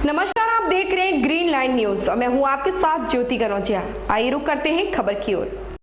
नमस्कार, आप देख रहे हैं ग्रीन लाइन न्यूज और मैं हूं आपके साथ ज्योति कनौजिया। आइए रुक करते हैं खबर की ओर।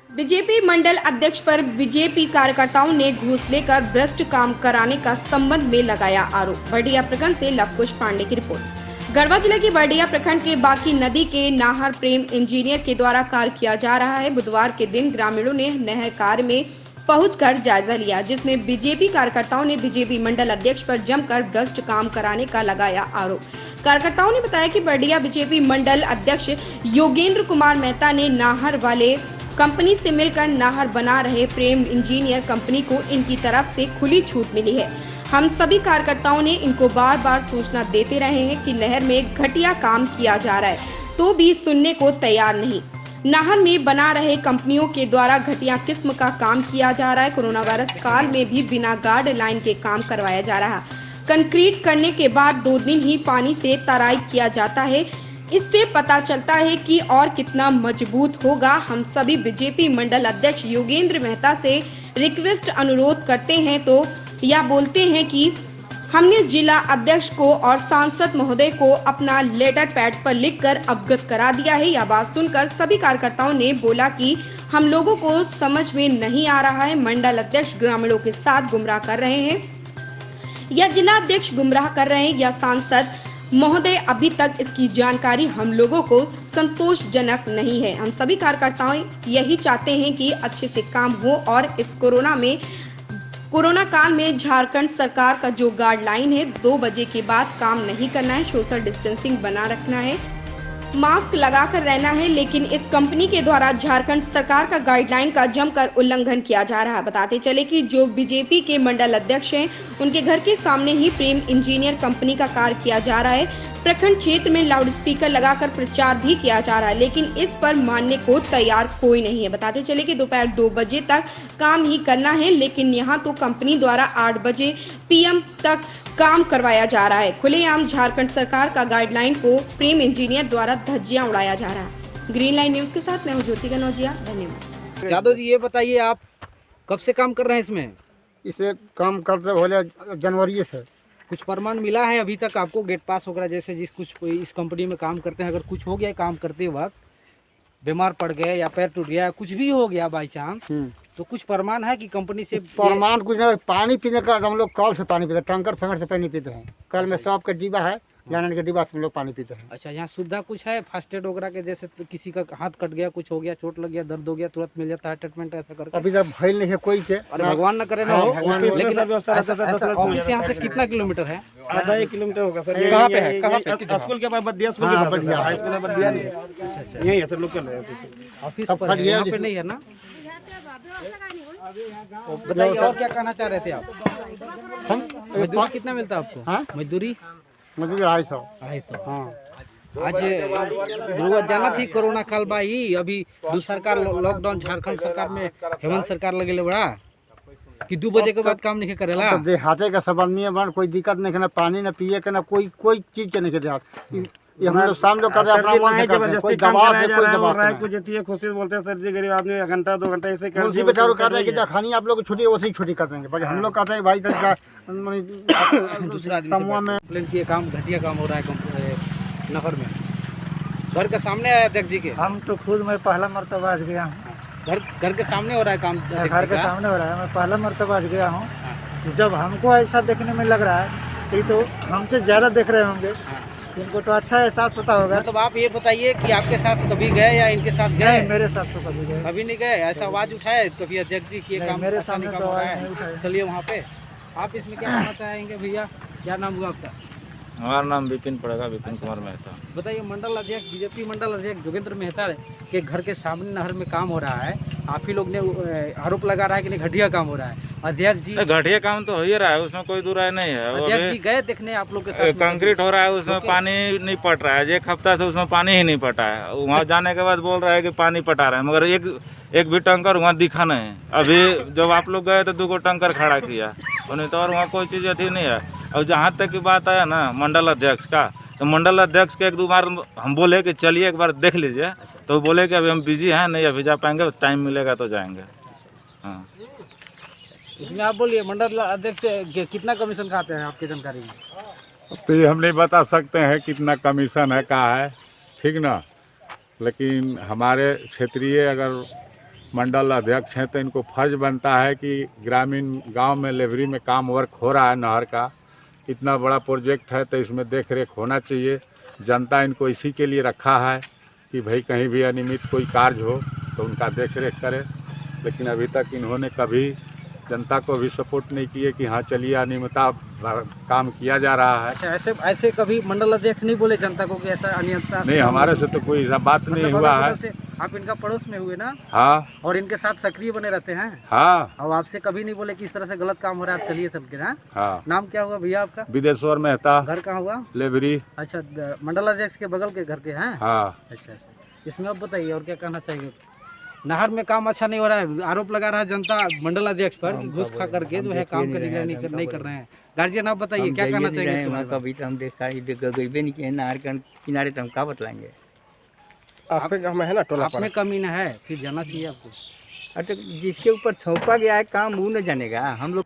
बीजेपी मंडल अध्यक्ष पर बीजेपी कार्यकर्ताओं ने घूस लेकर भ्रष्ट काम कराने का संबंध में लगाया आरोप। बर्डिया प्रखंड से लवकुश पांडे की रिपोर्ट। गढ़वा जिले के बर्डिया प्रखंड के बाकी नदी के नाहर प्रेम इंजीनियर के द्वारा कार्य किया जा रहा है। बुधवार के दिन ग्रामीणों ने नहर कार्य में पहुंचकर जायजा लिया, जिसमें बीजेपी कार्यकर्ताओं ने बीजेपी मंडल अध्यक्ष पर जमकर भ्रष्ट काम कराने का लगाया आरोप। कार्यकर्ताओं ने बताया कि बर्डिया बीजेपी मंडल अध्यक्ष योगेंद्र कुमार मेहता ने नाहर वाले कंपनी से मिलकर नाहर बना रहे प्रेम इंजीनियर कंपनी को इनकी तरफ से खुली छूट मिली है। हम सभी कार्यकर्ताओं ने इनको बार बार सूचना देते रहे हैं कि नहर में घटिया काम किया जा रहा है, तो भी सुनने को तैयार नहीं। नाहर में बना रहे कंपनियों के द्वारा घटिया किस्म का काम किया जा रहा है। कोरोना वायरस काल में भी बिना गार्ड लाइन के काम करवाया जा रहा है। कंक्रीट करने के बाद 2 दिन ही पानी से तराई किया जाता है। इससे पता चलता है कि और कितना मजबूत होगा। हम सभी बीजेपी मंडल अध्यक्ष योगेंद्र मेहता से रिक्वेस्ट अनुरोध करते हैं तो या बोलते हैं कि हमने जिला अध्यक्ष को और सांसद महोदय को अपना लेटर पैड पर लिखकर अवगत करा दिया है। यह बात सुनकर सभी कार्यकर्ताओं ने बोला कि हम लोगों को समझ में नहीं आ रहा है। मंडल अध्यक्ष ग्रामीणों के साथ गुमराह कर रहे हैं या जिला अध्यक्ष गुमराह कर रहे हैं या सांसद महोदय, अभी तक इसकी जानकारी हम लोगों को संतोषजनक नहीं है। हम सभी कार्यकर्ताओं यही चाहते हैं कि अच्छे से काम हो और इस कोरोना काल में झारखंड सरकार का जो गाइडलाइन है 2 बजे के बाद काम नहीं करना है, सोशल डिस्टेंसिंग बना रखना है, मास्क लगाकर रहना है, लेकिन इस कंपनी के द्वारा झारखंड सरकार का गाइडलाइन का जमकर उल्लंघन किया जा रहा है। बताते चले कि जो बीजेपी के मंडल अध्यक्ष हैं उनके घर के सामने ही प्रेम इंजीनियर कंपनी का कार्य किया जा रहा है। प्रखंड क्षेत्र में लाउड स्पीकर लगाकर प्रचार भी किया जा रहा है, लेकिन इस पर मानने को तैयार कोई नहीं है। बताते चले कि दोपहर 2 बजे तक काम ही करना है, लेकिन यहाँ तो कंपनी द्वारा 8 बजे PM तक काम करवाया जा रहा है। खुलेआम झारखंड सरकार का गाइडलाइन को प्रेम इंजीनियर द्वारा धज्जियां उड़ाया जा रहा है। ग्रीन लाइन न्यूज के साथ मैं हूं ज्योति कनौजिया। धन्यवाद। यादव जी, ये बताइए आप कब से काम कर रहे हैं इसमें? इसे काम करते होले जनवरी से। कुछ प्रमाण मिला है अभी तक आपको गेट पास वगैरह, जैसे इस कंपनी में काम करते हैं, अगर कुछ हो गया काम करते वक्त बीमार पड़ गए या पैर टूट गया, कुछ भी हो गया बाई चांस, तो कुछ प्रमाण है कि कंपनी से? प्रमाण कुछ नहीं। पानी पीने का हम लोग कल से पानी पीते हैं, टैंकर फेंकर से पानी पीते हैं। कल में सब का डिब्बा है, जानने के डिब्बा से हम लोग पानी पीते हैं। अच्छा, यहाँ सुविधा कुछ है फर्स्ट एड वगैरह के, जैसे तो किसी का हाथ कट गया, कुछ हो गया, चोट लग गया, दर्द हो गया, तुरंत मिल जाता है ट्रीटमेंट ऐसा करके? अभी तक भइल नहीं है कोई के। अरे भगवान न करे ना हो, लेकिन ऑफिस यहाँ से कितना किलोमीटर है? आधा 1 किलोमीटर होगा सर। कहाँ पे है? कहाँ पे? स्कूल के पास बदिया स्कूल के पास, हाई स्कूल में बदिया नहीं है। यही है सर, लोकल है ऑफिस पर, यहाँ पे नहीं है ना? बताइए और क्या कहना चाह रहे थे आप? मजदूरी कितना मिलता है आपको? मजदूरी 250। हाँ। आज ध्रुव जाना थी कोरोना काल बाई, अभी दूसरा सरकार लॉकडाउन झारखंड सरकार में हेमंत सरकार लगे बड़ा कि 2 बजे के बाद काम नहीं करेला। तो देहाते का सब आदमी बन, कोई दिक्कत नहीं, ना पानी ना पिए के, ना कोई चीज के नहीं देहात। ये हम लोग शाम लोग कर रहे हैं, अपना मन से कर रहे हैं, कोई दबाव से कोई दबाव नहीं। कुछ ये खुशी बोलते हैं सर जी, गरीब आदमी 1 घंटा 2 घंटा ऐसे कर उसी बेचारों कहते हैं कि जखनी आप लोग छुट्टी वैसे ही छुट्टी कर देंगे, बाकी हम लोग कहते हैं भाई दूसरा समूह में ये काम घटिया काम हो रहा है नहर में। घर के सामने है अध्यक्ष जी के। हम तो खुद मैं पहला मरतबा आज गया हूँ। घर के सामने हो रहा है काम? घर के सामने हो रहा है, मैं पहला मरतबा आज गया हूँ। जब हमको ऐसा देखने में लग रहा है तो हमसे ज़्यादा देख रहे होंगे, इनको तो अच्छा एहसास होता होगा। मतलब आप ये बताइए कि आपके साथ कभी गए या इनके साथ गए? मेरे साथ तो कभी गए, कभी नहीं गए। ऐसा आवाज़ उठाए कभी अध्यक्ष जी की काम मेरे सामने सामने तो हो रहा आवाज़ नहीं है? उठाए। चलिए वहाँ पे आप इसमें क्या कहना चाहेंगे भैया? क्या नाम हुआ आपका? हमारा नाम विपिन पड़ेगा, विपिन कुमार मेहता। बताइए, मंडल अध्यक्ष बीजेपी मंडल अध्यक्ष योगेंद्र मेहता के घर के सामने नहर में काम हो रहा है, आप ही लोग ने आरोप लगा रहा है कि नहीं घटिया काम हो रहा है। अध्यक्ष जी, घटिया काम तो हो ही रहा है, उसमें कोई दूर राय नहीं है। अध्यक्ष जी गए देखने आप लोग के साथ? कंक्रीट हो रहा है, उसमें पानी नहीं पट रहा है। 1 हफ्ता से उसमें पानी ही नहीं पटा है। वहाँ जाने के बाद बोल रहा है कि पानी पटा रहा है, मगर एक भी टंकर वहाँ दिखा नहीं। अभी जब आप लोग गए तो 2 टंकर खड़ा किया, नहीं तो और वहाँ कोई चीज़ अथी नहीं है। और जहाँ तक की बात है ना मंडल अध्यक्ष का, तो मंडल अध्यक्ष के 1-2 बार हम बोले कि चलिए एक बार देख लीजिए, तो बोले कि अभी हम बिजी हैं, नहीं अभी जा पाएंगे, टाइम मिलेगा तो जाएंगे। हाँ, इसमें आप बोलिए मंडल अध्यक्ष कितना कमीशन खाते हैं आपकी जानकारी में? तो ये हम नहीं बता सकते हैं कितना कमीशन है का है, ठीक ना। लेकिन हमारे क्षेत्रीय अगर मंडल अध्यक्ष हैं तो इनको फर्ज बनता है कि ग्रामीण गांव में लेबरी में काम वर्क हो रहा है नहर का, इतना बड़ा प्रोजेक्ट है तो इसमें देख रेख होना चाहिए। जनता इनको इसी के लिए रखा है कि भाई कहीं भी अनियमित कोई कार्य हो तो उनका देख रेख करे। लेकिन अभी तक इन्होंने कभी जनता को भी सपोर्ट नहीं किए कि हाँ चलिए अनियमितता काम किया जा रहा है। अच्छा, ऐसे कभी मंडल अध्यक्ष नहीं बोले जनता को कि ऐसा अनियमितता नहीं, हमारे से तो कोई ऐसा बात नहीं मतलब हुआ बगल है। से आप इनका पड़ोस में हुए ना, हाँ और इनके साथ सक्रिय बने रहते हैं। हाँ और आपसे कभी नहीं बोले कि इस तरह से गलत काम हो रहा है, आप चलिए चल के। हाँ, हाँ। नाम क्या हुआ भैया आपका? विदेश्वर मेहता, घर कहाँ हुआ? लेबरी। अच्छा, मंडल अध्यक्ष के बगल के घर के हैं। हाँ। अच्छा, इसमें आप बताइए और क्या कहना चाहिए? नहर में काम अच्छा नहीं हो रहा है, आरोप लगा रहा है जनता मंडल अध्यक्ष पर कि घूस खा करके जो है काम का निगरानी नहीं कर रहे हैं। गार्जियन आप बताइए क्या कहना चाहिए? वहाँ कभी तो हम देखा ही गए नहीं किए नहर के किनारे, तो हम क्या बतलाएंगे? आप में कमी न है, फिर जाना चाहिए आपको। अच्छा, जिसके ऊपर सौंपा गया है काम वो न जानेगा। हम लोग